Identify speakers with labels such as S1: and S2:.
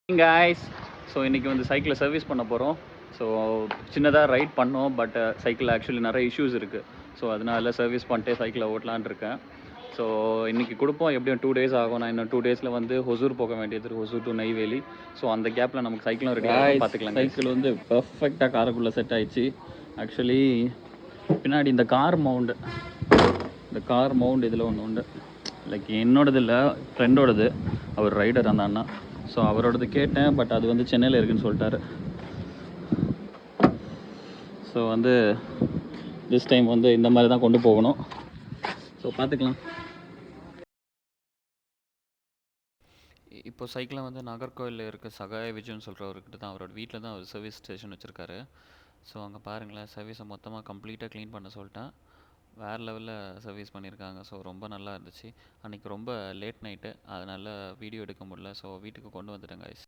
S1: Guys, so இன்றைக்கி வந்து சைக்கிளை சர்வீஸ் பண்ண போகிறோம். ஸோ சின்னதாக ரைட் பண்ணோம், பட் சைக்கிள் ஆக்சுவலி நிறைய இஷ்யூஸ் இருக்குது. ஸோ அதனால சர்வீஸ் பண்ணிட்டு சைக்கிளை ஓட்டலான் இருக்கேன். ஸோ இன்றைக்கி கொடுப்போம். எப்படியும் 2 days ஆகும். நான் இன்னும் 2 daysல வந்து ஹொசூர் போக வேண்டியது, ஹொசூர் டு நெய்வேலி. ஸோ அந்த கேப்பில் நமக்கு சைக்கிளும் ரெடி ஆகும், பார்த்துக்கலாம். சைக்கிள் வந்து பர்ஃபெக்டாக காருக்குள்ளே செட் ஆயிடுச்சு. ஆக்சுவலி பின்னாடி இந்த கார் மவுண்ட் இதில் ஒன்று உண்டு. லைக் என்னோடது இல்லை, ஃப்ரெண்டோடது. அவர் ரைடர் அந்த அண்ணா. ஸோ அவரோடது கேட்டேன், பட் அது வந்து சென்னையில் இருக்குதுன்னு சொல்லிட்டாரு. ஸோ வந்து திஸ் டைம் வந்து இந்த மாதிரி தான் கொண்டு போகணும். ஸோ பார்த்துக்கலாம். இப்போ சைக்கிளை வந்து நாகர்கோவிலில் இருக்க சகாய விஜயன்னு சொல்கிறவர்கிட்ட தான், அவரோட வீட்டில் தான் அவர் சர்வீஸ் ஸ்டேஷன் வச்சுருக்காரு. ஸோ அங்கே பாருங்களேன், சர்வீஸை மொத்தமாக கம்ப்ளீட்டாக க்ளீன் பண்ண சொல்லிட்டேன். வேறு லெவலில் சர்வீஸ் பண்ணியிருக்காங்க. ஸோ ரொம்ப நல்லா இருந்துச்சு. அன்றைக்கி ரொம்ப லேட் நைட்டு, அதனால் வீடியோ எடுக்க முடியல. ஸோ வீட்டுக்கு கொண்டு வந்துட்டேன் கைஸ்.